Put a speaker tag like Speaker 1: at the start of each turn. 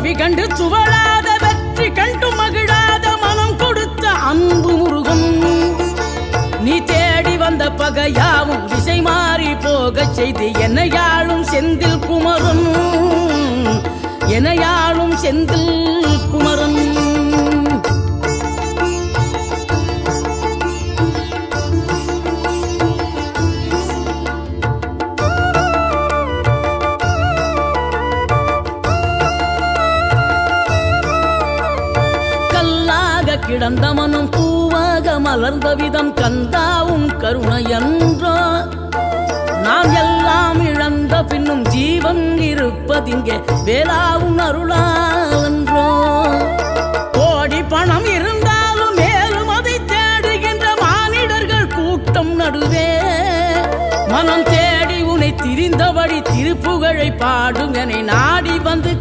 Speaker 1: தோல்வி கண்டு துவளாத வெற்றி கண்டு மகிழாத மனம் கொடுத்த அன்பு முருகன் நீ தேடி வந்த பகையாவும் திசை மாறி போகச் செய்து என்னையாளும் செந்தில் குமரன் என்னையாளும் செந்தில் குமரன் கிடந்த மனம் பூவாக மலர்ந்த விதம் கந்தாவும் கருணையன்றோ நாம் எல்லாம் இழந்த பின்னும் ஜீவன் இருப்பதிங்கே வேளாவும் அருளாவென்றோ கோடி பணம் இருந்தாலும் மேலும் அதை தேடுகின்ற மானிடர்கள் கூட்டம் நடுவே மனம் தேடி உன்னை திரிந்தபடி திருப்புகழை பாடும் என நாடி வந்து